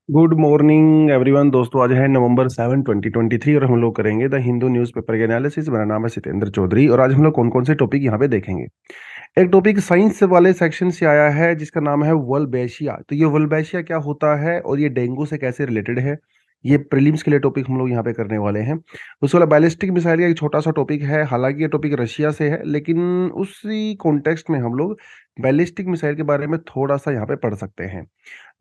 Good morning everyone. दोस्तों, आज है नवंबर 7 2023 और हम लोग करेंगे द हिंदू न्यूज़पेपर के एनालिसिस। मेरा नाम है सितेंद्र चौधरी और आज हम लोग कौन कौन से टॉपिक यहाँ पे देखेंगे। एक टॉपिक साइंस वाले सेक्शन से आया है जिसका नाम है वल्बेशिया। तो ये वल्बेशिया क्या होता है और ये डेंगू से कैसे रिलेटेड है, ये प्रीलिम्स के लिए टॉपिक हम लोग यहाँ पे करने वाले हैं। उसके बाद बैलिस्टिक मिसाइल का एक छोटा सा टॉपिक है, हालांकि ये टॉपिक रशिया से है लेकिन उसी कॉन्टेक्स्ट में हम लोग बैलिस्टिक मिसाइल के बारे में थोड़ा सा यहाँ पे पढ़ सकते हैं।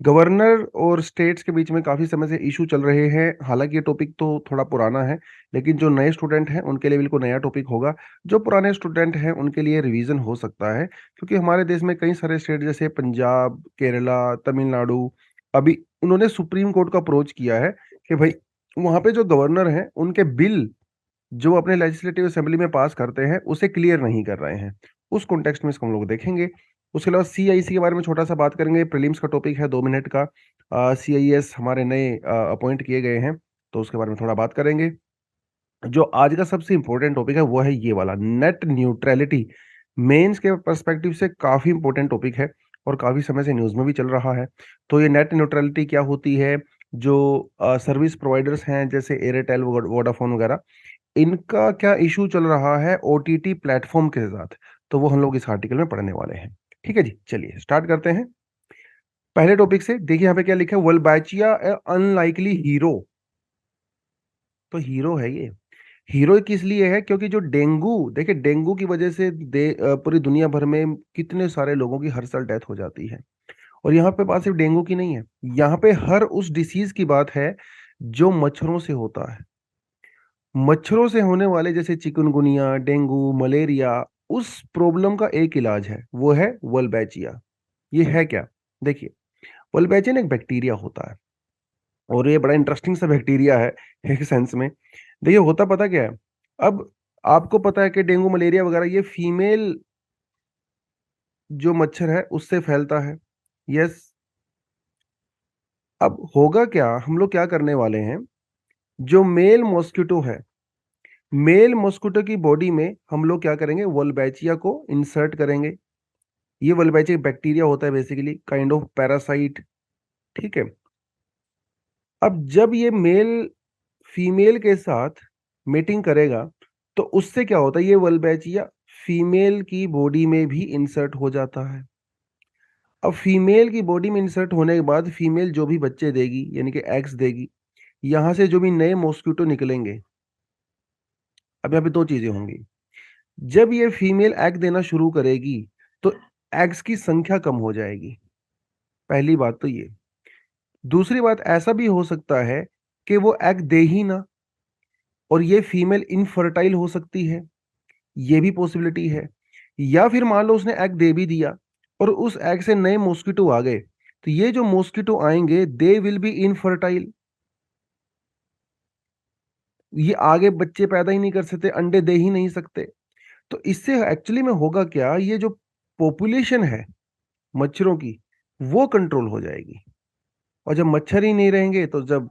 गवर्नर और स्टेट्स के बीच में काफ़ी समय से इशू चल रहे हैं। हालांकि ये टॉपिक तो थोड़ा पुराना है लेकिन जो नए स्टूडेंट हैं उनके लिए बिल्कुल नया टॉपिक होगा। जो पुराने स्टूडेंट हैं उनके लिए रिवीजन हो सकता है, क्योंकि हमारे देश में कई सारे स्टेट जैसे पंजाब, केरला, तमिलनाडु, अभी उन्होंने सुप्रीम कोर्ट को अप्रोच किया है कि भाई वहाँ पे जो गवर्नर हैं उनके बिल जो अपने लेजिस्लेटिव असेंबली में पास करते हैं उसे क्लियर नहीं कर रहे हैं। उस कॉन्टेक्स्ट में इसको हम लोग देखेंगे। उसके अलावा सीआईसी के बारे में छोटा सा बात करेंगे। प्रीलिम्स का टॉपिक है 2 मिनट का। सीआईएस हमारे नए अपॉइंट किए गए हैं तो उसके बारे में थोड़ा बात करेंगे। जो आज का सबसे इंपॉर्टेंट टॉपिक है वो है ये वाला नेट न्यूट्रलिटी। मेंस के पर्सपेक्टिव से काफी इंपॉर्टेंट टॉपिक है और काफी समय से न्यूज में भी चल रहा है। तो ये नेट न्यूट्रलिटी क्या होती है? जो सर्विस प्रोवाइडर्स हैं जैसे एयरटेल, वोडाफोन वगैरह, इनका क्या इशू चल रहा है ओटीटी प्लेटफॉर्म के साथ, तो वो हम लोग इस आर्टिकल में पढ़ने वाले हैं। ठीक है जी, चलिए स्टार्ट करते हैं पहले टॉपिक से। देखिए यहाँ पे क्या लिखा है, वल्बाचिया अनलाइकली हीरो। तो हीरो है ये। हीरो किस लिए है? क्योंकि जो डेंगू, देखिए डेंगू की वजह से पूरी दुनिया भर में कितने सारे लोगों की हर साल डेथ हो जाती है। और यहाँ पे बात सिर्फ डेंगू की नहीं है, यहाँ पे हर उस डिसीज की बात है जो मच्छरों से होता है। मच्छरों से होने वाले जैसे चिकनगुनिया, डेंगू, मलेरिया, उस प्रॉब्लम का एक इलाज है, वो है वल्बैचिया। ये है क्या? देखिए, वल्बैचिया एक बैक्टीरिया होता है और ये बड़ा इंटरेस्टिंग सा बैक्टीरिया है एक सेंस में। देखिए होता पता क्या है, अब आपको पता है कि डेंगू, मलेरिया वगैरह ये फीमेल जो मच्छर है उससे फैलता है। यस। अब होगा क्या, हम लोग क्या करने वाले हैं, जो मेल मॉस्किटो है, मेल मॉस्किटो की बॉडी में हम लोग क्या करेंगे, वोल्बैचिया को इंसर्ट करेंगे। ये वोल्बैचिया बैक्टीरिया होता है, बेसिकली काइंड ऑफ पैरासाइट। ठीक है। अब जब ये मेल फीमेल के साथ मीटिंग करेगा तो उससे क्या होता है, ये वोल्बैचिया फीमेल की बॉडी में भी इंसर्ट हो जाता है। अब फीमेल की बॉडी में इंसर्ट होने के बाद फीमेल जो भी बच्चे देगी यानी कि एग्स देगी, यहां से जो भी नए मॉस्किटो निकलेंगे। अब यहाँ पे दो चीजें होंगी। जब ये फीमेल एग देना शुरू करेगी तो एग्स की संख्या कम हो जाएगी। पहली बात तो ये। दूसरी बात, ऐसा भी हो सकता है कि वो एग दे ही ना और ये फीमेल इनफर्टाइल हो सकती है, ये भी पॉसिबिलिटी है। या फिर मान लो उसने एग दे भी दिया और उस एग से नए मॉस्किटो आ गए, तो ये जो मॉस्किटो आएंगे दे विल बी इनफर्टाइल। ये आगे बच्चे पैदा ही नहीं कर सकते, अंडे दे ही नहीं सकते। तो इससे एक्चुअली में होगा क्या, ये जो पॉपुलेशन है मच्छरों की वो कंट्रोल हो जाएगी। और जब मच्छर ही नहीं रहेंगे तो जब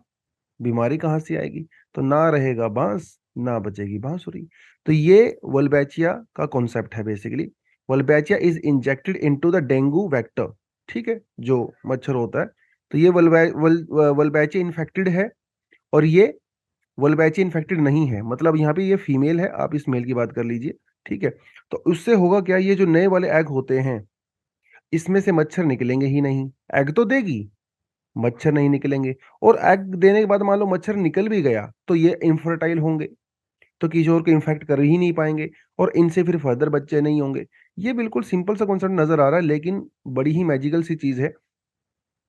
बीमारी कहाँ से आएगी? तो ना रहेगा बांस, ना बचेगी बांसुरी। तो ये वल्बैचिया का कॉन्सेप्ट है basically. Wolbachia is injected into the dengue vector. ठीक है, जो मच्छर होता है। तो ये वल्बैचिया इन्फेक्टेड है और ये वल्बैचिया इन्फेक्टेड नहीं है, मतलब यहाँ पे ये फीमेल है, आप इस मेल की बात कर लीजिए। ठीक है। तो उससे होगा क्या, ये जो नए वाले एग होते हैं इसमें से मच्छर निकलेंगे ही नहीं। एग तो देगी, मच्छर नहीं निकलेंगे। और एग देने के बाद मान लो मच्छर निकल भी गया तो ये इनफर्टाइल होंगे, तो किसी और को इन्फेक्ट कर ही नहीं पाएंगे और इनसे फिर फर्दर बच्चे नहीं होंगे। ये बिल्कुल सिंपल सा कॉन्सेप्ट नजर आ रहा है लेकिन बड़ी ही मैजिकल सी चीज है।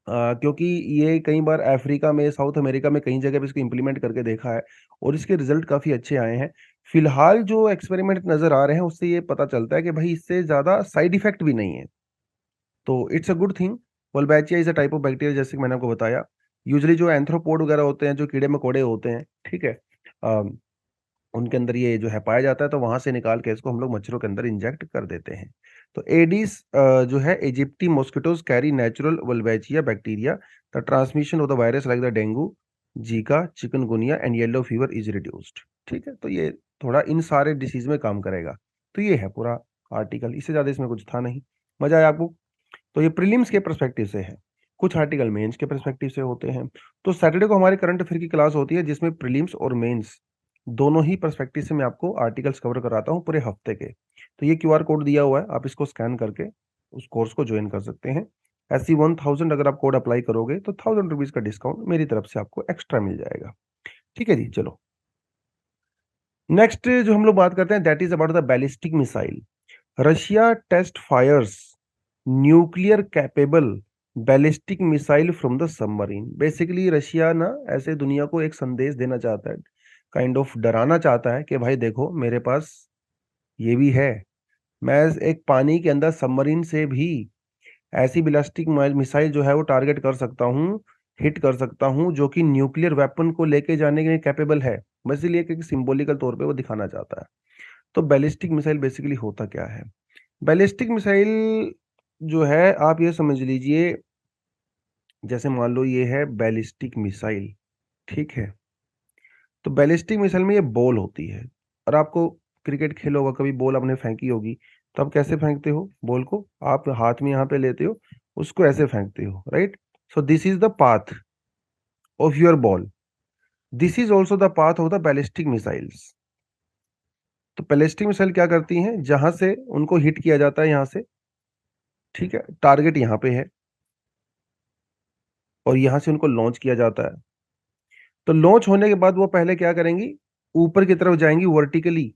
क्योंकि ये कई बार अफ्रीका में, साउथ अमेरिका में कई जगह पे इसको इम्प्लीमेंट करके देखा है और इसके रिजल्ट काफी अच्छे आए हैं। फिलहाल जो एक्सपेरिमेंट नजर आ रहे हैं उससे ये पता चलता है कि भाई इससे ज्यादा साइड इफेक्ट भी नहीं है। तो it's a good thing. Wolbachia is a type of bacteria, जैसे कि मैंने आपको बताया। यूजली जो एंथ्रोपोड वगैरह होते हैं, जो कीड़े मकोड़े होते हैं, ठीक है, अम, उनके अंदर ये जो है पाया जाता है, तो वहां से निकाल के इसको हम लोग मच्छरों के अंदर इंजेक्ट कर देते हैं। तो एडिस जो है, aegypti mosquitoes carry natural Wolbachia bacteria. The transmission of the virus like the dengue, Zika, chikungunya and yellow fever is reduced. ठीक है, तो ये थोड़ा इन सारे डिसीज में काम करेगा। तो ये है पूरा आर्टिकल, इससे ज्यादा इसमें कुछ था नहीं। मजा आया आपको? तो ये प्रीलिम्स के परस्पेक्टिव से है। कुछ आर्टिकल मेंस के पर्सपेक्टिव से होते हैं। तो सैटरडे को हमारे करंट अफेयर की क्लास होती है जिसमें प्रीलिम्स और मेंस दोनों ही पर्सपेक्टिव से मैं आपको आर्टिकल्स कवर कराता हूँ पूरे हफ्ते के। तो ये क्यूआर कोड दिया हुआ है, आप इसको स्कैन करके उस कोर्स को ज्वाइन कर सकते हैं। ऐसी 1000 अगर आप कोड अप्लाई करोगे तो 1000 रुपीज का डिस्काउंट मेरी तरफ से आपको एक्स्ट्रा मिल जाएगा। ठीक है जी, चलो नेक्स्ट जो हम लोग बात करते हैं that is about the ballistic missile. Russia test fires nuclear capable ballistic missile from the submarine. Basically Russia ना ऐसे दुनिया को एक संदेश देना चाहता है, काइंड ऑफ डराना चाहता है कि भाई देखो मेरे पास ये भी है, मैं एक पानी के अंदर सबमरीन से भी ऐसी बैलिस्टिक मिसाइल जो है वो टारगेट कर सकता हूँ, हिट कर सकता हूँ, जो कि न्यूक्लियर वेपन को लेके जाने के कैपेबल है। बस इसलिए कि सिंबॉलिकल तौर पे वो दिखाना चाहता है। तो बैलिस्टिक मिसाइल बेसिकली होता क्या है? बैलिस्टिक मिसाइल जो है आप ये समझ लीजिए, जैसे मान लो ये है बैलिस्टिक मिसाइल, ठीक है। तो बैलिस्टिक मिसाइल में ये बॉल होती है, और आपको क्रिकेट खेला होगा कभी, बॉल आपने फेंकी होगी, तो आप कैसे फेंकते हो बॉल को? आप हाथ में यहाँ पे लेते हो, उसको ऐसे फेंकते हो, right? So this is the path of your ball, this is also the path of the ballistic missiles. तो बैलिस्टिक मिसाइल क्या करती हैं, जहां से उनको हिट किया जाता है यहाँ से, ठीक है, टारगेट यहाँ पे है, और यहां से उनको लॉन्च किया जाता है। तो लॉन्च होने के बाद वो पहले क्या करेंगी, ऊपर की तरफ जाएंगी वर्टिकली।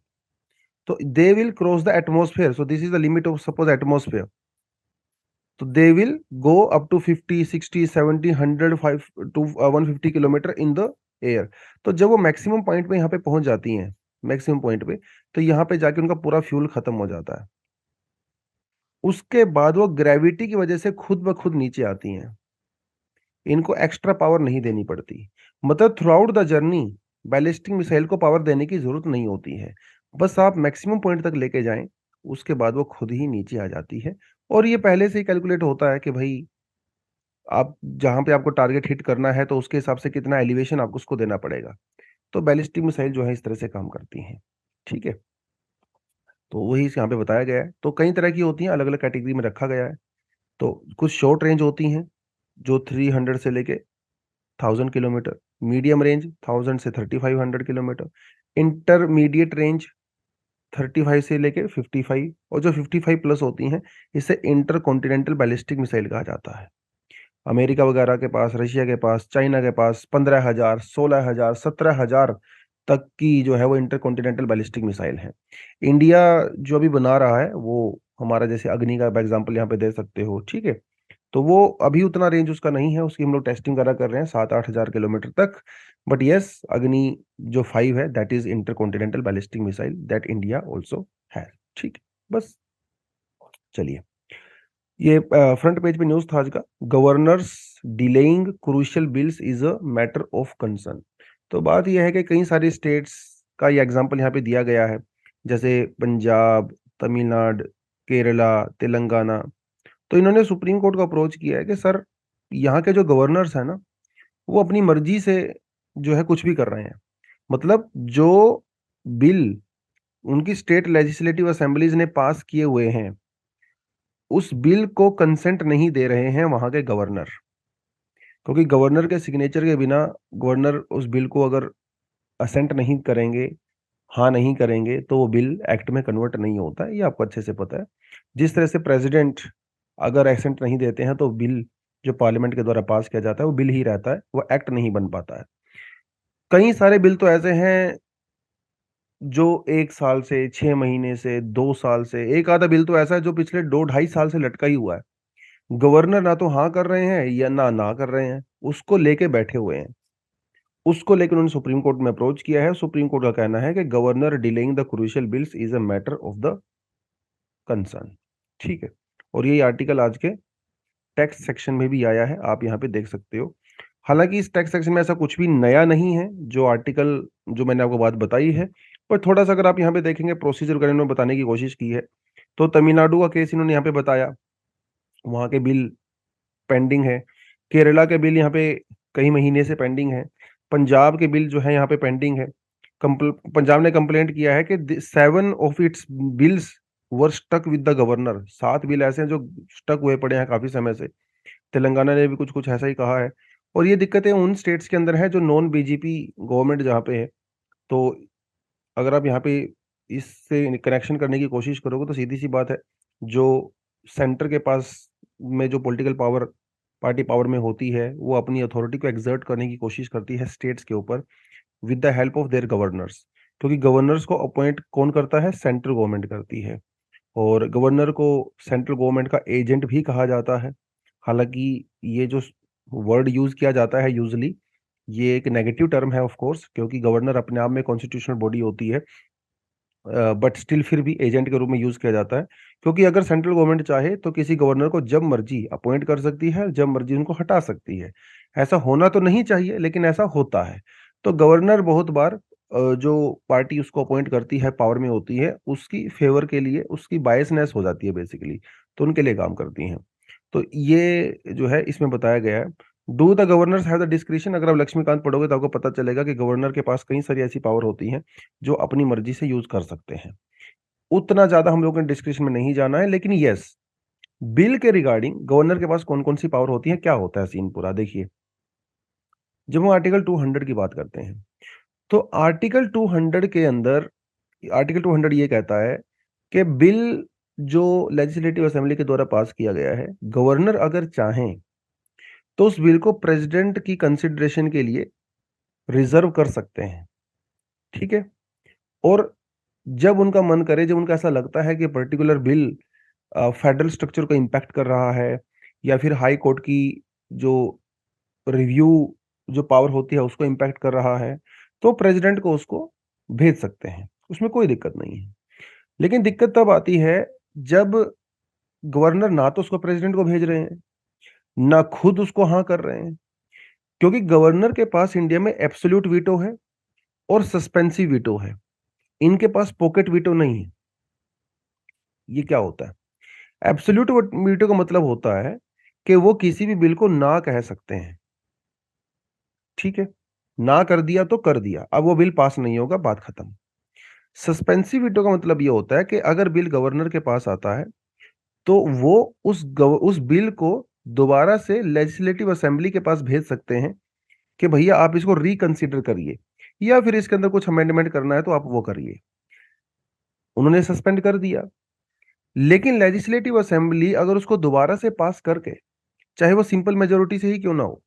तो they will cross the atmosphere, so this is the limit of suppose atmosphere. तो they will go up to 50 60 70 100 5 to 150 kilometre in the air. तो जब वो मैक्सिमम पॉइंट पे यहाँ पे पहुंच जाती हैं, मैक्सिमम पॉइंट पे, तो यहाँ पे जाके उनका पूरा फ्यूल खत्म हो जाता है। उसके बाद वो ग्रेविटी की वजह से खुद ब खुद नीचे आती हैं, इनको एक्स्ट्रा पावर नहीं देनी पड़ती। मतलब through out the journey ballistic missile को पावर देने की जरूरत नहीं होती है, बस आप मैक्सिमम पॉइंट तक लेके जाएं, उसके बाद वो खुद ही नीचे आ जाती है। और ये पहले से ही कैलकुलेट होता है कि भाई आप जहां पे आपको टारगेट हिट करना है तो उसके हिसाब से कितना एलिवेशन आपको उसको देना पड़ेगा। तो बैलिस्टिक मिसाइल जो है इस तरह से काम करती हैं, ठीक है। तो वही यहाँ पे बताया गया है। तो कई तरह की होती हैं, अलग अलग कैटेगरी में रखा गया है। तो कुछ शॉर्ट रेंज होती हैं जो 300 से लेके 1000 किलोमीटर, मीडियम रेंज 1000 से 3500 किलोमीटर, इंटरमीडिएट रेंज 35 से लेके 55, और जो 55 प्लस होती हैं इसे इंटर कॉन्टिनेंटल बैलिस्टिक मिसाइल कहा जाता है। अमेरिका वगैरह के पास, रशिया के पास, चाइना के पास 15,000 16,000 17,000 तक की जो है वो इंटर कॉन्टिनेंटल बैलिस्टिक मिसाइल है। इंडिया जो अभी बना रहा है वो हमारा, जैसे अग्नि का एग्जाम्पल यहाँ पे दे सकते हो, ठीक है। तो वो अभी उतना रेंज उसका नहीं है, उसकी हम लोग टेस्टिंग करा कर रहे हैं 7-8 हजार किलोमीटर तक। बट यस, अग्नि जो 5 है that is inter continental ballistic missile that India also है, ठीक है। बस चलिए, ये फ्रंट पेज पे न्यूज था आज का, governors delaying crucial bills is a matter of concern. तो बात यह है कि कई सारे स्टेट्स का ये एग्जांपल यहाँ पे दिया गया है, जैसे पंजाब, तमिलनाडु, केरला, तेलंगाना। तो इन्होंने सुप्रीम कोर्ट को अप्रोच किया है कि सर, यहाँ के जो गवर्नर्स हैं ना, वो अपनी मर्जी से जो है कुछ भी कर रहे हैं। मतलब जो बिल उनकी स्टेट लेजिस्लेटिव असेंबलीज ने पास किए हुए हैं, उस बिल को कंसेंट नहीं दे रहे हैं वहां के गवर्नर, क्योंकि गवर्नर के सिग्नेचर के बिना गवर्नर उस बिल को अगर असेंट नहीं करेंगे, हाँ नहीं करेंगे, तो वो बिल एक्ट में कन्वर्ट नहीं होता है। ये आपको अच्छे से पता है। जिस तरह से प्रेसिडेंट अगर एसेंट नहीं देते हैं तो बिल जो पार्लियामेंट के द्वारा पास किया जाता है वो बिल ही रहता है, वो एक्ट नहीं बन पाता है। कई सारे बिल तो ऐसे हैं जो 1 साल से, 6 महीने से, 2 साल से, एक आधा बिल तो ऐसा है जो पिछले 2-2.5 साल से लटका ही हुआ है। गवर्नर ना तो हाँ कर रहे हैं या ना कर रहे हैं, उसको लेके बैठे हुए हैं। उसको लेकर उन्होंने सुप्रीम कोर्ट में अप्रोच किया है। सुप्रीम कोर्ट का कहना है कि governor delaying the crucial bills is a matter of the concern, ठीक है। और यही आर्टिकल आज के टेक्स्ट सेक्शन में भी आया है, आप यहाँ पे देख सकते हो। हालांकि इस टेक्स्ट सेक्शन में ऐसा कुछ भी नया नहीं है, जो आर्टिकल जो मैंने आपको बात बताई है। पर थोड़ा सा अगर आप यहाँ पे देखेंगे, प्रोसीजर वगैरह इन्होंने बताने की कोशिश की है। तो तमिलनाडु का केस इन्होंने यहाँ पे बताया, वहाँ के बिल पेंडिंग है। केरला के बिल यहाँ पे कई महीने से पेंडिंग है। पंजाब के बिल जो है यहाँ पे पेंडिंग है। पंजाब ने कंप्लेंट किया है कि 7 of its bills were stuck with the governor. 7 bill ऐसे हैं जो स्टक हुए पड़े हैं काफी समय से, तेलंगाना ने भी कुछ कुछ ऐसा ही कहा है। और ये दिक्कतें उन स्टेट्स के अंदर है जो नॉन बीजेपी गवर्नमेंट जहाँ पे है। तो अगर आप यहाँ पे इससे कनेक्शन करने की कोशिश करोगे तो सीधी सी बात है, जो सेंटर के पास में जो पॉलिटिकल पावर पार्टी पावर में होती है, वो अपनी अथॉरिटी को एक्सर्ट करने की कोशिश करती है स्टेट्स के ऊपर with the help of their governors. क्योंकि गवर्नर्स को अपॉइंट कौन करता है? सेंट्रल गवर्नमेंट करती है। और गवर्नर को सेंट्रल गवर्नमेंट का एजेंट भी कहा जाता है। हालांकि ये जो वर्ड यूज किया जाता है यूजली, ये एक नेगेटिव टर्म है ऑफ कोर्स, क्योंकि गवर्नर अपने आप में कॉन्स्टिट्यूशनल बॉडी होती है, बट स्टिल फिर भी एजेंट के रूप में यूज किया जाता है। क्योंकि अगर सेंट्रल गवर्नमेंट चाहे तो किसी गवर्नर को जब मर्जी अपॉइंट कर सकती है, जब मर्जी उनको हटा सकती है। ऐसा होना तो नहीं चाहिए, लेकिन ऐसा होता है। तो गवर्नर बहुत बार जो पार्टी उसको अपॉइंट करती है, पावर में होती है, उसकी फेवर के लिए उसकी बायसनेस हो जाती है बेसिकली, तो उनके लिए काम करती हैं। तो ये जो है इसमें बताया गया है। Do the governors have the discretion? अगर आप लक्ष्मीकांत पढ़ोगे तो आपको पता चलेगा कि गवर्नर के पास कई सारी ऐसी पावर होती हैं जो अपनी मर्जी से यूज कर सकते हैं। उतना ज्यादा हम लोगों ने डिस्क्रिप्शन में नहीं जाना है, लेकिन यस, बिल के रिगार्डिंग गवर्नर के पास कौन कौन सी पावर होती है, क्या होता है सीन पूरा देखिए। जब हम आर्टिकल 200 की बात करते हैं, तो आर्टिकल 200 के अंदर आर्टिकल 200 ये कहता है कि बिल जो लेजिस्लेटिव असेंबली के द्वारा पास किया गया है, गवर्नर अगर चाहें तो उस बिल को प्रेसिडेंट की कंसिडरेशन के लिए रिजर्व कर सकते हैं। ठीक है। और जब उनका मन करे, जब उनका ऐसा लगता है कि पर्टिकुलर बिल फेडरल स्ट्रक्चर को इम्पैक्ट कर रहा है, या फिर हाई कोर्ट की जो रिव्यू जो पावर होती है उसको इम्पैक्ट कर रहा है, तो प्रेसिडेंट को उसको भेज सकते हैं, उसमें कोई दिक्कत नहीं है। लेकिन दिक्कत तब आती है जब गवर्नर ना तो उसको प्रेसिडेंट को भेज रहे हैं, ना खुद उसको हाँ कर रहे हैं। क्योंकि गवर्नर के पास इंडिया में एब्सोल्यूट वीटो है और सस्पेंसिव वीटो है, इनके पास पॉकेट वीटो नहीं है। ये क्या होता है? एब्सोल्यूट वीटो का मतलब होता है कि वो किसी भी बिल को ना कह सकते हैं। ठीक है, ना कर दिया तो कर दिया, अब वो बिल पास नहीं होगा, बात खत्म। सस्पेंसिव वीटो का मतलब ये होता है कि अगर बिल गवर्नर के पास आता है तो वो उस बिल को दोबारा से लेजिस्लेटिव असेंबली के पास भेज सकते हैं कि भैया आप इसको रिकंसिडर करिए, या फिर इसके अंदर कुछ अमेंडमेंट करना है तो आप वो करिए। उन्होंने सस्पेंड कर दिया, लेकिन लेजिस्लेटिव असेंबली अगर उसको दोबारा से पास करके, चाहे वो सिंपल मेजोरिटी से ही क्यों ना हो,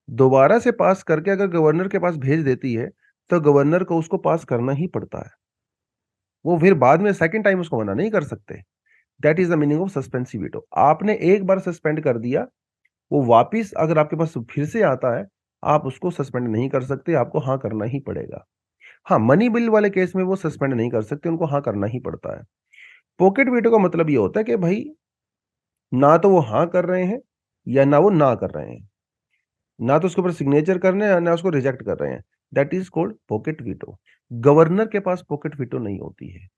दोबारा से पास करके अगर गवर्नर के पास भेज देती है, तो गवर्नर को उसको पास करना ही पड़ता है। वो फिर बाद में सेकंड टाइम उसको मना नहीं कर सकते। That is the meaning of suspensive veto. आपने एक बार सस्पेंड कर दिया, वो वापिस अगर आपके पास फिर से आता है, आप उसको सस्पेंड नहीं कर सकते, आपको हाँ करना ही पड़ेगा। हाँ, मनी बिल वाले केस में वो सस्पेंड नहीं कर सकते, उनको हाँ करना ही पड़ता है। पॉकेट वीटो का मतलब ये होता है कि भाई ना तो वो हाँ कर रहे हैं, या ना वो ना कर रहे हैं, ना तो उसके ऊपर सिग्नेचर करने हैं, ना उसको रिजेक्ट कर रहे हैं। That is called pocket veto. Governor के पास पॉकेट वीटो नहीं होती है।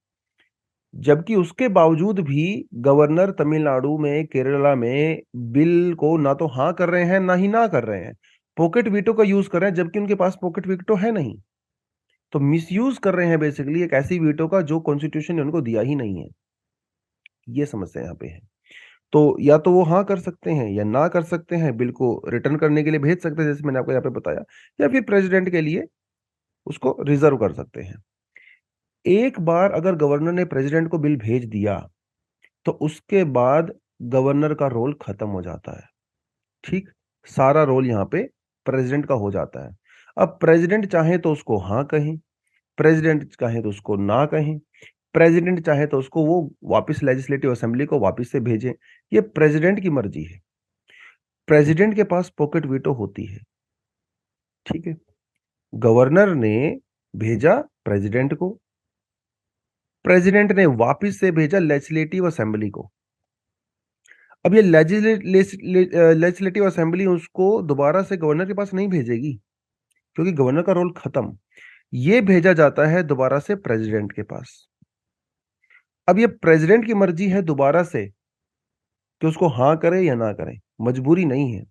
जबकि उसके बावजूद भी गवर्नर तमिलनाडु में, केरला में बिल को ना तो हाँ कर रहे हैं, ना ही ना कर रहे हैं, पॉकेट वीटो का यूज कर रहे हैं, जबकि उनके पास पॉकेट वीटो है नहीं। तो मिसयूज कर रहे हैं बेसिकली एक ऐसी वीटो का जो कॉन्स्टिट्यूशन ने उनको दिया ही नहीं है। ये समस्या यहाँ पे है। तो या तो वो हाँ कर सकते हैं या ना कर सकते हैं, बिल को रिटर्न करने के लिए भेज सकते हैं जैसे मैंने आपको यहाँ पे बताया, या फिर प्रेसिडेंट के लिए उसको रिजर्व कर सकते हैं। एक बार अगर गवर्नर ने प्रेसिडेंट को बिल भेज दिया, तो उसके बाद गवर्नर का रोल खत्म हो जाता है। ठीक, सारा रोल यहाँ पे प्रेसिडेंट का हो जाता है। अब प्रेसिडेंट चाहे तो उसको हाँ कहें, प्रेसिडेंट चाहे तो उसको ना कहें, प्रेसिडेंट चाहे तो उसको वो वापस लेजिस्लेटिव असेंबली को वापस से भेजें। ये प्रेसिडेंट की मर्जी है। प्रेसिडेंट के पास पॉकेट वीटो होती है। ठीक है, गवर्नर ने भेजा प्रेसिडेंट को, प्रेसिडेंट ने वापस से भेजा लेजिस्लेटिव असेंबली को। अब ये लेजिस्लेटिव असेंबली उसको दोबारा से गवर्नर के पास नहीं भेजेगी, क्योंकि गवर्नर का रोल खत्म। ये भेजा जाता है दोबारा से प्रेसिडेंट के पास। अब ये प्रेसिडेंट की मर्जी है दोबारा से कि उसको हाँ करे या ना करे, मजबूरी नहीं है।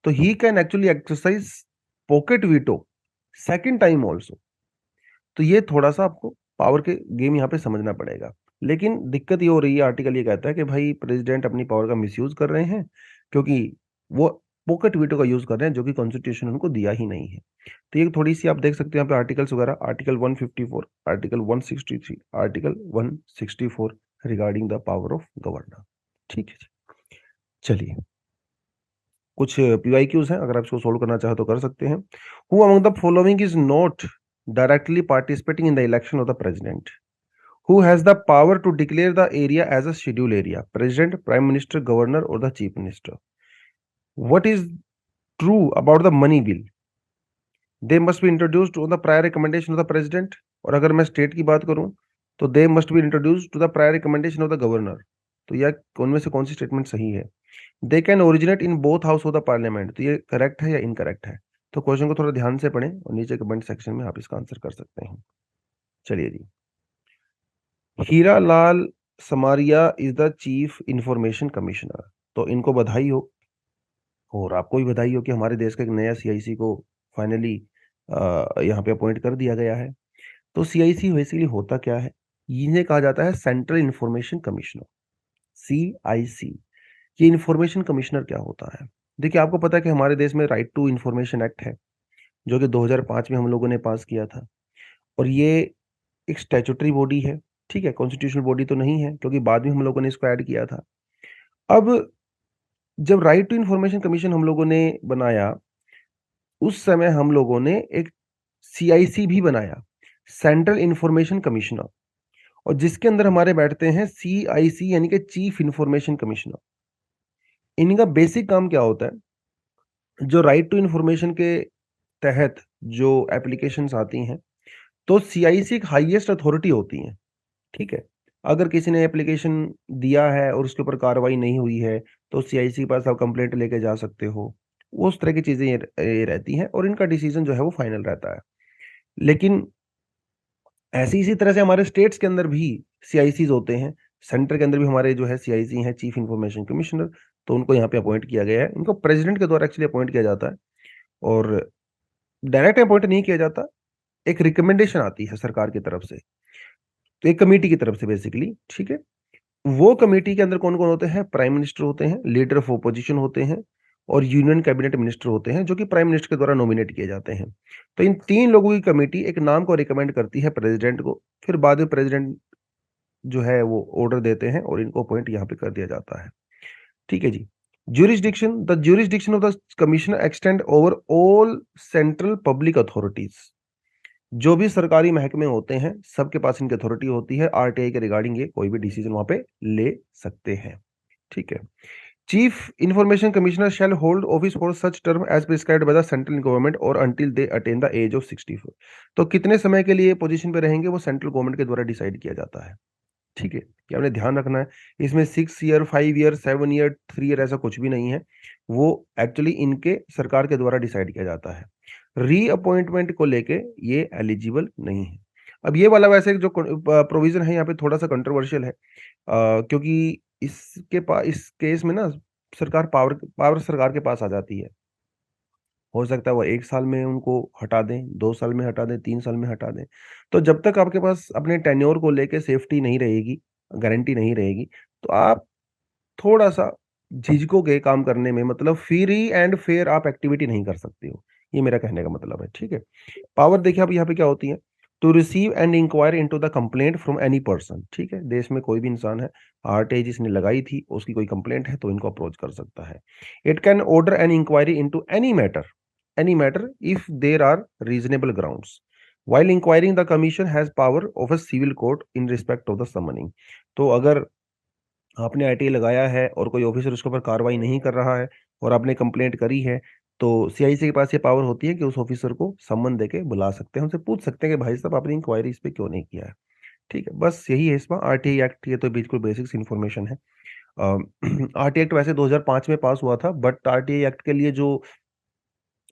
तो he can actually exercise pocket veto second time also. तो ये थोड़ा सा आपको पावर के गेम यहाँ पे समझना पड़ेगा। लेकिन दिक्कत ये हो रही है, आर्टिकल ये कहता है कि भाई प्रेसिडेंट अपनी पावर का मिसयूज कर रहे हैं, क्योंकि वो पॉकेट वीटो का यूज कर रहे हैं जो कि कॉन्स्टिट्यूशन उनको दिया ही नहीं है। तो ये थोड़ी सी आप देख सकते हैं यहाँ पे आर्टिकल्स वगैरह, article 154, article 163, article 164 regarding the power of governor. ठीक है जी, चलिए कुछ पीवाईक्यूज हैं, अगर आप इसको सोल्व करना चाहे तो कर सकते हैं। Who among the following is not directly participating in the election of the president? Who has the power to declare the area as a scheduled area? President, Prime Minister, Governor, or the Chief Minister? What is true about the money bill? They must be introduced on the prior recommendation of the President. और अगर मैं state की बात करूं तो they must be introduced to the prior recommendation of the Governor. तो यह उनमें से कौन सी स्टेटमेंट सही है? They can originate in both house of the parliament. तो ये करेक्ट है या इनकरेक्ट है? तो क्वेश्चन को थोड़ा ध्यान से पढ़ें और नीचे कमेंट सेक्शन में आप इसका आंसर कर सकते हैं। चलिए जी, Heera Lal Samariya is the chief information commissioner. तो इनको बधाई हो, और आपको भी बधाई हो कि हमारे देश का एक नया सीआईसी को फाइनली यहाँ पे अपॉइंट कर दिया गया है। तो सीआईसी बेसिकली होता क्या है? इन्हें कहा जाता है सेंट्रल इंफॉर्मेशन कमिश्नर, सीआईसी। ये इंफॉर्मेशन कमिश्नर क्या होता है? देखिए, आपको पता है कि हमारे देश में राइट टू इंफॉर्मेशन एक्ट है जो कि 2005 में हम लोगों ने पास किया था, और ये एक स्टैट्यूटरी बॉडी है। ठीक है, कॉन्स्टिट्यूशनल बॉडी तो नहीं है क्योंकि बाद में हम लोगों ने इसको ऐड किया था। अब जब राइट टू इंफॉर्मेशन कमीशन हम लोगों ने बनाया, उस समय हम लोगों ने एक सीआईसी भी बनाया, सेंट्रल इंफॉर्मेशन कमिश्नर, और जिसके अंदर हमारे बैठते हैं सीआईसी यानी कि चीफ इंफॉर्मेशन कमिश्नर। इनका बेसिक काम क्या होता है? जो राइट टू इंफॉर्मेशन के तहत जो एप्लीकेशंस आती हैं, तो सीआईसी एक हाईएस्ट अथॉरिटी होती है। ठीक है, अगर किसी ने एप्लीकेशन दिया है और उसके ऊपर कार्रवाई नहीं हुई है तो सीआईसी के पास आप कंप्लेंट लेके जा सकते हो। वो उस तरह की चीजें ये रहती हैं, और इनका डिसीजन जो है वो फाइनल रहता है। लेकिन ऐसी इसी तरह से हमारे स्टेट्स के अंदर भी सीआईसी होते हैं। सेंटर के अंदर भी हमारे जो है सीआईसी हैं, चीफ इंफॉर्मेशन कमिश्नर। तो उनको यहाँ पे अपॉइंट किया गया है। इनको प्रेसिडेंट के द्वारा एक्चुअली अपॉइंट किया जाता है, और डायरेक्ट अपॉइंट नहीं किया जाता। एक रिकमेंडेशन आती है सरकार की तरफ से, तो एक कमेटी की तरफ से बेसिकली। ठीक है, वो कमेटी के अंदर कौन कौन होते हैं? प्राइम मिनिस्टर होते हैं, लीडर ऑफ ओपोजिशन होते हैं, और यूनियन कैबिनेट मिनिस्टर होते हैं जो कि प्राइम मिनिस्टर के द्वारा नॉमिनेट किए जाते हैं। तो इन तीन लोगों की कमेटी एक नाम को रिकमेंड करती है प्रेसिडेंट को, फिर बाद में प्रेसिडेंट जो है वो ऑर्डर देते हैं और इनको अपॉइंट यहाँ पे कर दिया जाता है। ठीक है जी, jurisdiction, the jurisdiction of the commissioner extend over all central public authorities. जो भी सरकारी महकमे होते हैं सबके पास इनकी अथॉरिटी होती है। आरटीआई के रिगार्डिंग ये कोई भी डिसीजन वहां पे ले सकते हैं। ठीक है, chief information commissioner shall hold office for such term as prescribed by the central government और until they attain the age of 64। तो कितने समय के लिए पोजीशन पे रहेंगे वो सेंट्रल गवर्नमेंट के द्वारा डिसाइड किया जाता है। ठीक है, कि आपने ध्यान रखना है, इसमें 6 ईयर, 5 ईयर, 7 ईयर, 3 ईयर ऐसा कुछ भी नहीं है। वो एक्चुअली इनके सरकार के द्वारा डिसाइड किया जाता है। रीअपॉइंटमेंट को लेके ये एलिजिबल नहीं है। अब ये वाला वैसे जो प्रोविजन है यहाँ पे थोड़ा सा कंट्रोवर्शियल है, क्योंकि इस केस में ना सरकार पावर पावर सरकार के पास आ जाती है। हो सकता है वो 1 साल में उनको हटा दें, 2 साल में हटा दें, 3 साल में हटा दें। तो जब तक आपके पास अपने टेन्योर को लेके सेफ्टी नहीं रहेगी, गारंटी नहीं रहेगी, तो आप थोड़ा-सा झिझकोगे काम करने में, मतलब फ्री एंड फेयर आप एक्टिविटी नहीं कर सकते हो। ये मेरा कहने का मतलब है। ठीक है? पावर देखिए अब यहाँ पे क्या होती है? To receive and inquire into the complaint from any person. ठीक है? देश में कोई भी इंसान है, आरटीआई जिसने लगाई थी, उसकी कोई कंप्लेंट है तो इनको अप्रोच कर सकता है। It can order an inquiry into any matter if there are reasonable grounds. While inquiring the commission has power of a civil court in respect of the summoning. तो अगर आपने आरटीआई लगाया है और कोई ऑफिसर उसके ऊपर कार्रवाई नहीं कर रहा है और आपने कंप्लेंट करी है, तो सीआईसी के पास ये पावर होती है कि उस ऑफिसर को समन देके बुला सकते हैं, उनसे पूछ सकते हैं कि भाई साहब आपने इंक्वायरी इस पे क्यों नहीं किया है। ठीक है, बस यही है इसमें आरटीआई एक्ट। ये तो बिल्कुल बेसिक्स इन्फॉर्मेशन है। आरटीआई एक्ट वैसे 2005 में पास हुआ था, बट आरटीआई एक्ट के लिए जो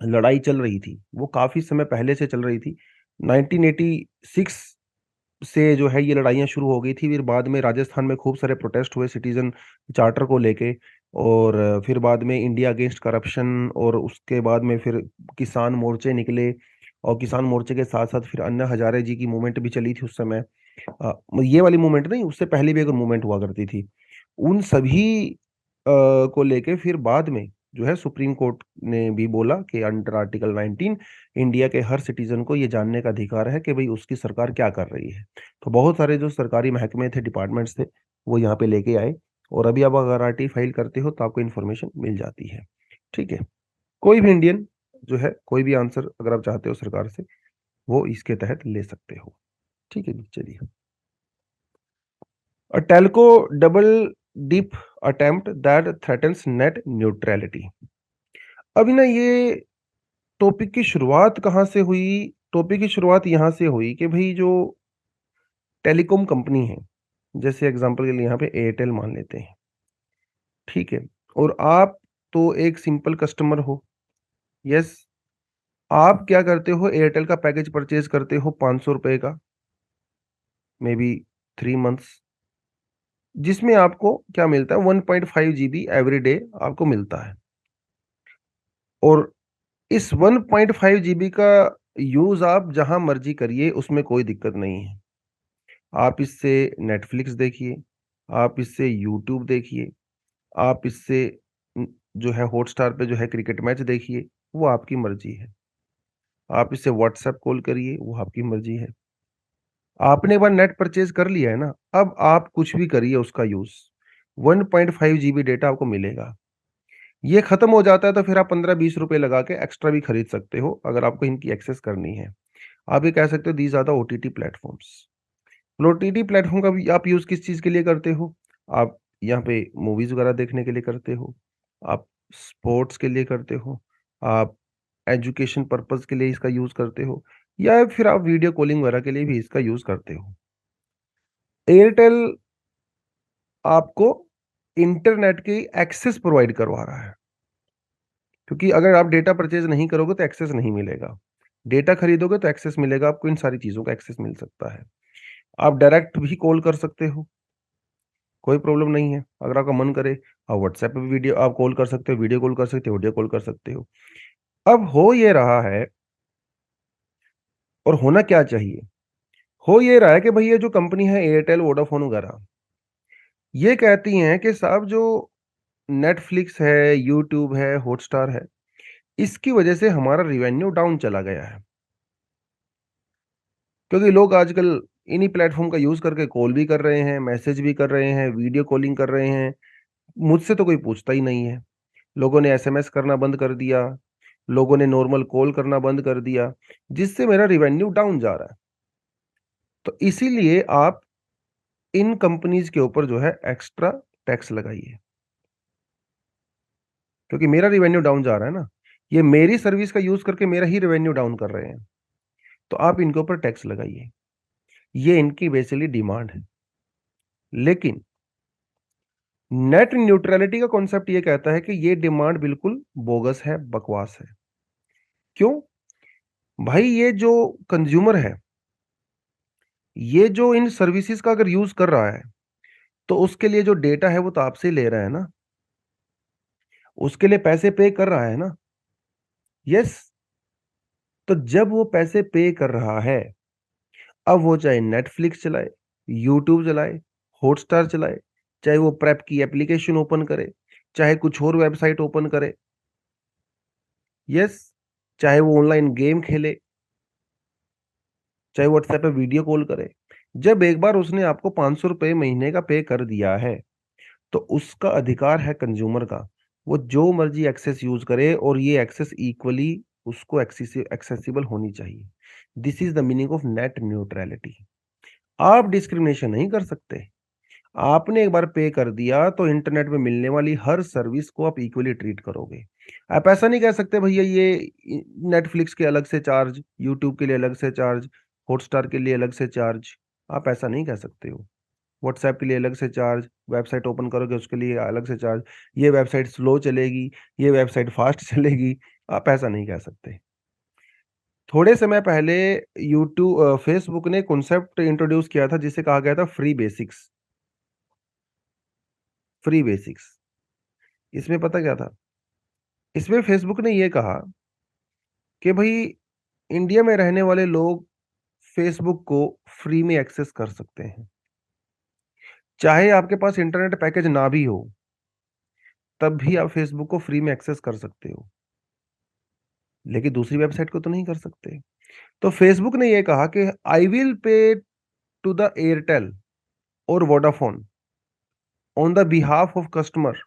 लड़ाई चल रही थी वो काफी समय पहले से चल रही थी। 1986 से जो है ये लड़ाइयाँ शुरू हो गई थी। फिर बाद में राजस्थान में खूब सारे प्रोटेस्ट हुए सिटीजन चार्टर को लेके, और फिर बाद में इंडिया अगेंस्ट करप्शन, और उसके बाद में फिर किसान मोर्चे निकले, और किसान मोर्चे के साथ साथ फिर अन्ना हजारे जी की मूवमेंट भी चली थी उस समय। ये वाली मूवमेंट नहीं, उससे पहले भी एक मूवमेंट हुआ करती थी। उन सभी को लेके फिर बाद में जो है सुप्रीम कोर्ट ने भी बोला कि अंडर आर्टिकल 19 इंडिया के हर सिटीजन को ये जानने का अधिकार है कि भाई उसकी सरकार क्या कर रही है। तो बहुत सारे जो सरकारी महकमे थे, डिपार्टमेंट्स थे, वो यहाँ पे लेके आए, और अभी आप अगर आरटी फाइल करते हो तो आपको इन्फॉर्मेशन मिल जाती है। ठीक है, कोई भी इंडियन जो है कोई भी आंसर अगर आप चाहते हो सरकार से, वो इसके तहत ले सकते हो। ठीक है जी, चलिए। A telco double dip attempt that threatens net neutrality। अभी ना ये टॉपिक की शुरुआत कहाँ से हुई? टॉपिक की शुरुआत यहाँ से हुई कि भाई जो टेलीकॉम कंपनी है, जैसे एग्जांपल के लिए यहाँ पे एयरटेल मान लेते हैं, ठीक है, और आप तो एक सिंपल कस्टमर हो। यस, आप क्या करते हो, एयरटेल का पैकेज परचेज करते हो 500 रुपए का, मे बी 3 मंथ्स, जिसमें आपको क्या मिलता है, 1.5 GB एवरी डे आपको मिलता है। और इस 1.5 GB का यूज आप जहां मर्जी करिए, उसमें कोई दिक्कत नहीं है। आप इससे नेटफ्लिक्स देखिए, आप इससे यूट्यूब देखिए, आप इससे जो है हॉटस्टार पे जो है क्रिकेट मैच देखिए, वो आपकी मर्जी है। आप इससे व्हाट्सएप कॉल करिए, वो आपकी मर्जी है। आपने एक बार नेट परचेज कर लिया है ना, अब आप कुछ भी करिए उसका यूज, 1.5 GB डेटा आपको मिलेगा। ये खत्म हो जाता है तो फिर आप 15-20 रुपए लगा के एक्स्ट्रा भी खरीद सकते हो, अगर आपको इनकी एक्सेस करनी है। आप ये कह सकते हो these are the OTT platforms. OTT platform का भी आप यूज किस चीज के लिए करते हो? आप यहाँ पे मूवीज वगैरह देखने के लिए करते हो, आप स्पोर्ट्स के लिए करते हो, आप एजुकेशन पर्पज के लिए इसका यूज करते हो, या फिर आप वीडियो कॉलिंग वगैरह के लिए भी इसका यूज करते हो। एयरटेल आपको इंटरनेट की एक्सेस प्रोवाइड करवा रहा है, क्योंकि अगर आप डेटा परचेज नहीं करोगे तो एक्सेस नहीं मिलेगा। डेटा खरीदोगे तो एक्सेस मिलेगा, आपको इन सारी चीज़ों का एक्सेस मिल सकता है। आप डायरेक्ट भी कॉल कर सकते हो, कोई प्रॉब्लम नहीं है। अगर आपका मन करे, आप व्हाट्सएप पे भी वीडियो आप कॉल कर सकते हो, वीडियो कॉल कर सकते हो, ऑडियो कॉल कर सकते हो। अब हो ये रहा है, और होना क्या चाहिए? हो ये रहा है कि भाई ये जो कंपनी है एयरटेल, वोडाफोन वगैरह, ये कहती हैं कि साहब जो नेटफ्लिक्स है, यूट्यूब है, हॉटस्टार है, इसकी वजह से हमारा रिवेन्यू डाउन चला गया है। क्योंकि लोग आजकल इन्हीं प्लेटफॉर्म का यूज करके कॉल भी कर रहे हैं, मैसेज भी कर रहे हैं, वीडियो कॉलिंग कर रहे हैं। मुझसे तो कोई पूछता ही नहीं है। लोगों ने एसएमएस करना बंद कर दिया, लोगों ने नॉर्मल कॉल करना बंद कर दिया, जिससे मेरा रिवेन्यू डाउन जा रहा है। तो इसीलिए आप इन कंपनीज के ऊपर जो है एक्स्ट्रा टैक्स लगाइए, क्योंकि मेरा रिवेन्यू डाउन जा रहा है ना। ये मेरी सर्विस का यूज करके मेरा ही रिवेन्यू डाउन कर रहे हैं, तो आप इनके ऊपर टैक्स लगाइए। ये इनकी बेसिकली डिमांड है। लेकिन नेट न्यूट्रलिटी का कॉन्सेप्ट ये कहता है कि ये डिमांड बिल्कुल बोगस है, बकवास है। क्यों? भाई ये जो कंज्यूमर है, ये जो इन सर्विसेज का अगर यूज कर रहा है, तो उसके लिए जो डेटा है वो तो आपसे ले रहा है ना, उसके लिए पैसे पे कर रहा है ना। यस, तो जब वो पैसे पे कर रहा है, अब वो चाहे नेटफ्लिक्स चलाए, यूट्यूब चलाए, हॉटस्टार चलाए, चाहे वो प्रेप की एप्लीकेशन ओपन करे, चाहे कुछ और वेबसाइट ओपन करे, यस, चाहे वो ऑनलाइन गेम खेले, चाहे व्हाट्सएप पे वीडियो कॉल करे, जब एक बार उसने आपको 500 रुपए महीने का पे कर दिया है, तो उसका अधिकार है कंज्यूमर का, वो जो मर्जी एक्सेस यूज करे, और ये एक्सेस इक्वली उसको एक्सेसिबल होनी चाहिए। This is the meaning of net neutrality. आप डिस्क्रिमिनेशन नहीं कर सकते। आपने एक बार पे कर दिया तो इंटरनेट में मिलने वाली हर सर्विस को आप इक्वली ट्रीट करोगे। आप ऐसा नहीं कह सकते भैया ये नेटफ्लिक्स के अलग से चार्ज, यूट्यूब के लिए अलग से चार्ज, हॉटस्टार के लिए अलग से चार्ज। आप ऐसा नहीं कह सकते हो। व्हाट्सएप के लिए अलग से चार्ज, वेबसाइट ओपन करोगे उसके लिए अलग से चार्ज, ये वेबसाइट स्लो चलेगी, ये वेबसाइट फास्ट चलेगी। आप ऐसा नहीं कह सकते। थोड़े समय पहले यूट्यूब फेसबुक ने कॉन्सेप्ट इंट्रोड्यूस किया था जिसे कहा गया था फ्री बेसिक्स। फ्री बेसिक्स, इसमें पता क्या था? इसमें फेसबुक ने ये कहा कि भाई इंडिया में रहने वाले लोग फेसबुक को फ्री में एक्सेस कर सकते हैं, चाहे आपके पास इंटरनेट पैकेज ना भी हो। तब भी आप फेसबुक को फ्री में एक्सेस कर सकते हो, लेकिन दूसरी वेबसाइट को तो नहीं कर सकते। तो फेसबुक ने ये कहा कि I will pay to the Airtel और Vodafone on the behalf of customer.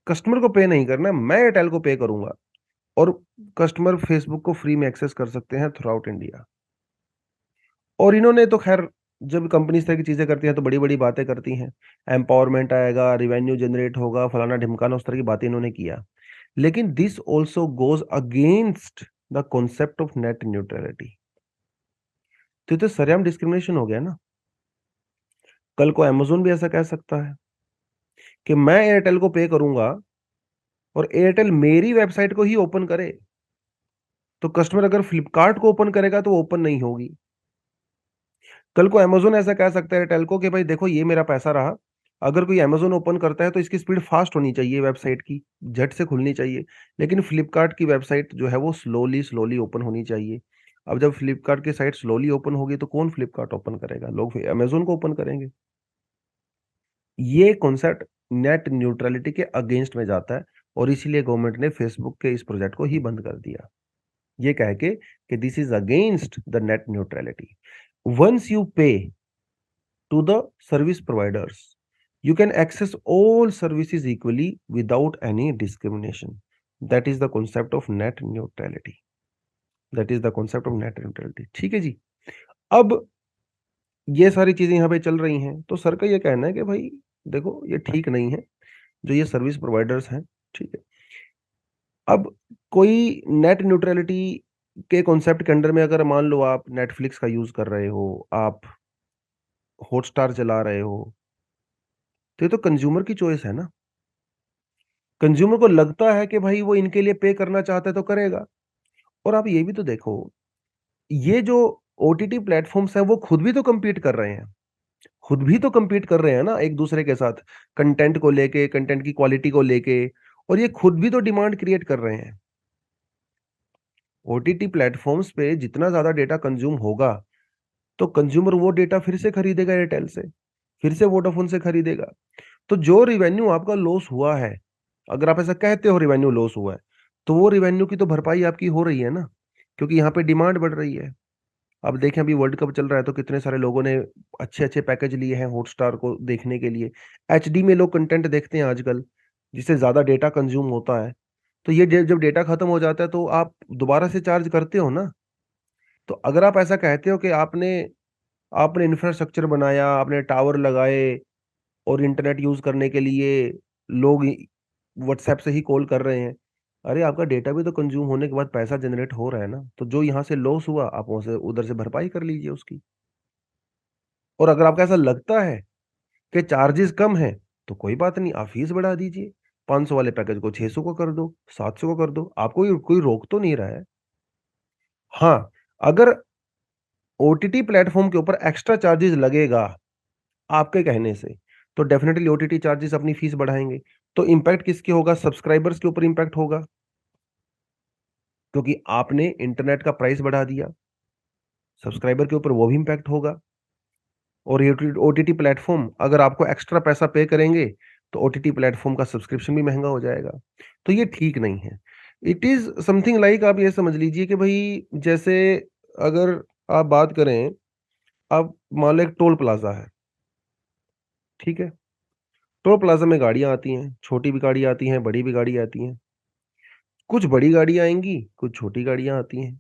Customer को पे नहीं करना, मैं एयरटेल को पे करूंगा और कस्टमर फेसबुक को फ्री में एक्सेस कर सकते हैं थ्रू आउट इंडिया। और इन्होंने तो खैर, जब कंपनी इस तरह की चीजें करती है तो बड़ी बड़ी बातें करती हैं, एम्पावरमेंट आएगा, रिवेन्यू जनरेट होगा, फलाना ढिमकाना, उस तरह की बातें इन्होंने किया। लेकिन this also goes against the concept of net neutrality. तो ये तो सरेआम डिस्क्रिमिनेशन हो गया ना। कल को अमेजोन भी ऐसा कह सकता है कि मैं एयरटेल को पे करूंगा और एयरटेल मेरी वेबसाइट को ही ओपन करे, तो कस्टमर अगर फ्लिपकार्ट को ओपन करेगा तो वो ओपन नहीं होगी। कल को अमेजोन ऐसा कह सकता है एयरटेल को कि भाई देखो ये मेरा पैसा रहा, अगर कोई अमेजोन ओपन करता है तो इसकी स्पीड फास्ट होनी चाहिए, वेबसाइट की झट से खुलनी चाहिए, लेकिन फ्लिपकार्ट की वेबसाइट जो है वो स्लोली स्लोली ओपन होनी चाहिए। अब जब फ्लिपकार्ट की साइट स्लोली ओपन होगी तो कौन फ्लिपकार्ट ओपन करेगा? लोग फिर अमेजोन को ओपन करेंगे। ये कॉन्सेप्ट नेट न्यूट्रलिटी के अगेंस्ट में जाता है और इसीलिए गवर्नमेंट ने फेसबुक के इस प्रोजेक्ट को ही बंद कर दिया, ये कह के कि this is against the net neutrality. Once you pay to the service providers, you can access all services equally without any discrimination. That is the concept of net neutrality. That is the concept of net neutrality. ठीक है जी। अब ये सारी चीजें यहाँ पे चल रही हैं, तो सर का ये कहना है कि भाई देखो ये ठीक नहीं है जो ये सर्विस प्रोवाइडर्स हैं। ठीक है, अब कोई नेट न्यूट्रलिटी के कॉन्सेप्ट के अंडर में अगर मान लो आप नेटफ्लिक्स का यूज कर रहे हो, आप हॉटस्टार चला रहे हो, तो ये तो कंज्यूमर की चॉइस है ना। कंज्यूमर को लगता है कि भाई वो इनके लिए पे करना चाहता है तो करेगा। और आप ये भी तो देखो, ये जो ओटीटी प्लेटफॉर्म्स हैं वो खुद भी तो compete कर रहे हैं, खुद भी तो compete कर रहे हैं ना एक दूसरे के साथ, कंटेंट को लेके, कंटेंट की क्वालिटी को लेके, और ये खुद भी तो डिमांड क्रिएट कर रहे हैं। ओटीटी प्लेटफॉर्म्स पे जितना ज्यादा डेटा कंज्यूम होगा तो कंज्यूमर वो डेटा फिर से खरीदेगा एयरटेल से, फिर से वोडाफोन से खरीदेगा। तो जो रिवेन्यू आपका लॉस हुआ है, अगर आप ऐसा कहते हो रिवेन्यू लॉस हुआ है, तो वो रिवेन्यू की तो भरपाई आपकी हो रही है ना, क्योंकि यहाँ पे डिमांड बढ़ रही है। अब देखें अभी वर्ल्ड कप चल रहा है तो कितने सारे लोगों ने अच्छे अच्छे पैकेज लिए हैं हॉटस्टार को देखने के लिए। एचडी में लोग कंटेंट देखते हैं आजकल, जिससे ज्यादा डेटा कंज्यूम होता है। तो ये जब डेटा खत्म हो जाता है तो आप दोबारा से चार्ज करते हो ना। तो अगर आप ऐसा कहते हो कि आपने आपने इंफ्रास्ट्रक्चर बनाया, आपने टावर लगाए और इंटरनेट यूज करने के लिए लोग व्हाट्सएप से ही कॉल कर रहे हैं, अरे आपका डेटा भी तो कंज्यूम होने के बाद पैसा जनरेट हो रहा है ना, तो जो यहाँ से लॉस हुआ आप वहां से उधर से भरपाई कर लीजिए उसकी। और अगर आपको ऐसा लगता है कि चार्जेस कम है तो कोई बात नहीं, आप फीस बढ़ा दीजिए, 500 वाले पैकेज को 600 को कर दो, 700 को कर दो, आपको कोई रोक तो नहीं रहा है। हाँ, अगर ओटीटी प्लेटफॉर्म के ऊपर एक्स्ट्रा चार्जेस लगेगा आपके कहने से, तो डेफिनेटली ओटीटी चार्जेस अपनी फीस बढ़ाएंगे। तो इंपैक्ट किसके होगा? सब्सक्राइबर्स के ऊपर इंपैक्ट होगा, क्योंकि आपने इंटरनेट का प्राइस बढ़ा दिया, सब्सक्राइबर के ऊपर वो भी इंपैक्ट होगा। और ओटीटी प्लेटफॉर्म अगर आपको एक्स्ट्रा पैसा पे करेंगे तो ओटीटी प्लेटफॉर्म का सब्सक्रिप्शन भी महंगा हो जाएगा। तो ये ठीक नहीं है। इट इज समथिंग लाइक, आप ये समझ लीजिए कि भाई जैसे अगर आप बात करें, आप मान लो एक टोल प्लाजा है, ठीक है, टोल प्लाजा में गाड़ियां आती हैं, छोटी भी गाड़ी आती हैं, बड़ी भी गाड़ी आती हैं। कुछ बड़ी गाड़ियां आएंगी, कुछ छोटी गाड़ियां आती हैं।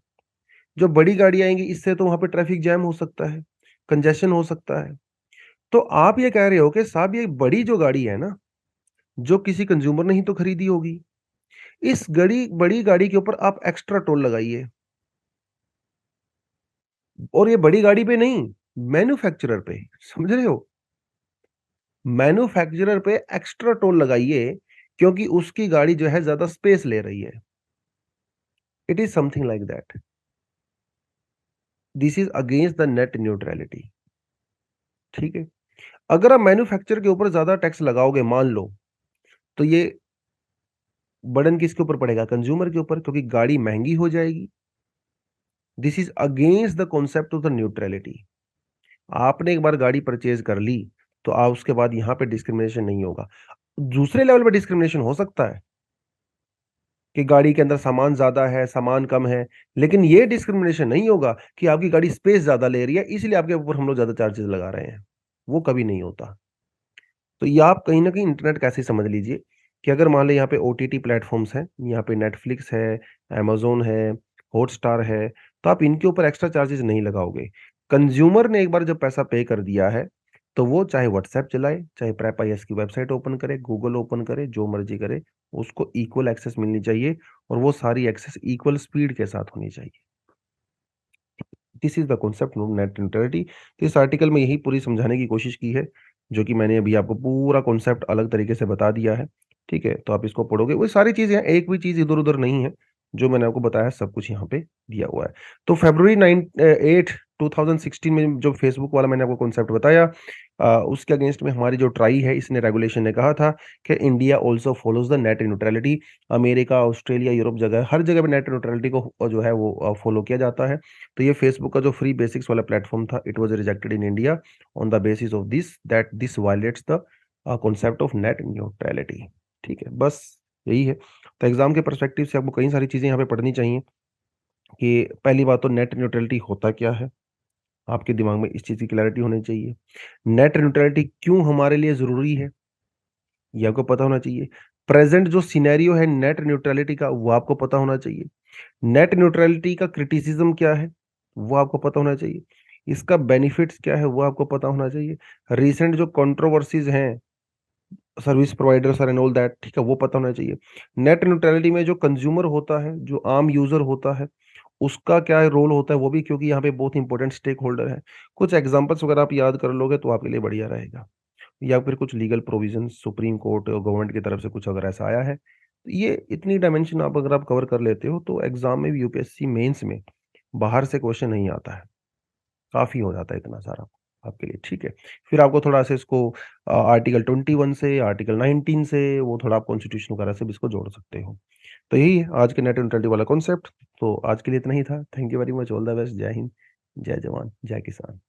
जो बड़ी गाड़ी आएंगी इससे तो वहां पे ट्रैफिक जैम हो सकता है, कंजेशन हो सकता है। तो आप ये कह रहे हो कि साहब ये बड़ी जो गाड़ी है ना, जो किसी कंज्यूमर ने ही तो खरीदी होगी, इस बड़ी गाड़ी के ऊपर आप एक्स्ट्रा टोल लगाइए। और ये बड़ी गाड़ी पे नहीं, मैन्युफैक्चरर पे, समझ रहे हो? मैन्युफैक्चरर पे एक्स्ट्रा टोल लगाइए, क्योंकि उसकी गाड़ी जो है ज्यादा स्पेस ले रही है। It is something like that. This is against the net neutrality. ठीक है, अगर आप मैन्युफैक्चरर के ऊपर ज्यादा टैक्स लगाओगे मान लो, तो ये बर्डन किसके ऊपर पड़ेगा? कंज्यूमर के ऊपर, क्योंकि गाड़ी महंगी हो जाएगी। This is against the concept of the neutrality. आपने एक बार गाड़ी परचेज कर ली तो आप उसके बाद यहाँ पे डिस्क्रिमिनेशन नहीं होगा। दूसरे लेवल पे डिस्क्रिमिनेशन हो सकता है कि गाड़ी के अंदर सामान ज्यादा है, सामान कम है, लेकिन ये डिस्क्रिमिनेशन नहीं होगा कि आपकी गाड़ी स्पेस ज्यादा ले रही है इसलिए आपके ऊपर हम लोग ज्यादा चार्जेस लगा रहे हैं। वो कभी नहीं होता। तो ये आप कहीं न कहीं इंटरनेट का ऐसे ही समझ लीजिए कि अगर मान लें यहाँ पे ओटीटी प्लेटफ़ॉर्म्स हैं, यहाँ पे नेटफ्लिक्स है, अमेज़न है, हॉटस्टार है, तो आप इनके ऊपर एक्स्ट्रा चार्जेज़ नहीं लगाओगे। कंज़्यूमर ने एक बार जब पैसा पे कर दिया है, तो वो चाहे व्हाट्सऐप चलाए, चाहे प्रेप आईएएस की वेबसाइट ओपन करे, गूगल ओपन करे, जो मर्ज़ी करे, उसको इक्वल एक्सेस मिलनी चाहिए और वो सारी एक्सेस इक्वल स्पीड के साथ होनी चाहिए। This is the concept of net neutrality. तो इस आर्टिकल में यही पूरी समझाने की कोशिश की है, जो कि मैंने अभी आपको पूरा कांसेप्ट अलग तरीके से बता दिया है, ठीक है? तो आप इसको पढ़ोगे, वो सारी चीज़ें हैं, एक भी चीज़ इधर-उधर नहीं है, जो मैंने आपको बताया सब कुछ यहाँ पे दिया हुआ है। तो फ़रवरी 8 2016 में जो फेसबुक वाला मैंने आपको कांसेप्ट बताया उसके अगेंस्ट में हमारी जो ट्राई है, इसने रेगुलेशन ने कहा था कि India also follows the net neutrality. America, Australia, Europe जगह हर जगह पे नेट न्यूट्रलिटी को जो है वो फॉलो किया जाता है। तो ये फेसबुक का जो फ्री बेसिक्स वाला प्लेटफॉर्म था it was rejected in India on the basis of this that this violets the concept of net neutrality. ठीक है, बस यही है। तो एग्जाम के पर्सपेक्टिव से आपको कई सारी चीजें यहाँ पे पढ़नी चाहिए कि पहली बात तो नेट न्यूट्रलिटी होता क्या है, आपके दिमाग में इस चीज की क्लैरिटी होनी चाहिए। नेट न्यूट्रलिटी क्यों हमारे लिए जरूरी है, ये आपको पता होना चाहिए। प्रेजेंट जो सिनेरियो है नेट न्यूट्रलिटी का वो आपको पता होना चाहिए। नेट न्यूट्रलिटी का क्रिटिसिज्म क्या है, वो आपको पता होना चाहिए। इसका बेनिफिट्स क्या है, वो आपको पता होना चाहिए। रिसेंट जो कंट्रोवर्सीज़ हैं, service providers and all that, ठीक है, वो पता होना चाहिए। नेट न्यूट्रलिटी में जो कंज्यूमर होता है, जो आम यूज़र होता है, उसका क्या रोल होता है, वो भी क्योंकि यहाँ पे बहुत इंपॉर्टेंट स्टेक होल्डर है। कुछ एग्ज़ाम्पल्स अगर आप याद कर लोगे तो आपके लिए बढ़िया रहेगा। या फिर कुछ लीगल प्रोविज़न्स सुप्रीम कोर्ट और गवर्नमेंट की तरफ से कुछ अगर ऐसा आया है, तो ये इतनी डायमेंशन आप अगर आप कवर कर लेते हो, तो एग्ज़ाम में भी यूपीएससी मेंस में बाहर से क्वेश्चन नहीं आता है। काफ़ी हो जाता है इतना सारा आपके लिए, ठीक है। फिर आपको थोड़ा-सा इसको आर्टिकल 21 से, आर्टिकल 19 से वो थोड़ा आप कॉन्स्टिट्यूशन वगैरह से भी इसको जोड़ सकते हो। तो यही है आज के नेट न्यूट्रलिटी वाला कॉन्सेप्ट। तो आज के लिए इतना ही था। Thank you very much, all the best. जय हिंद, जय जवान, जय किसान।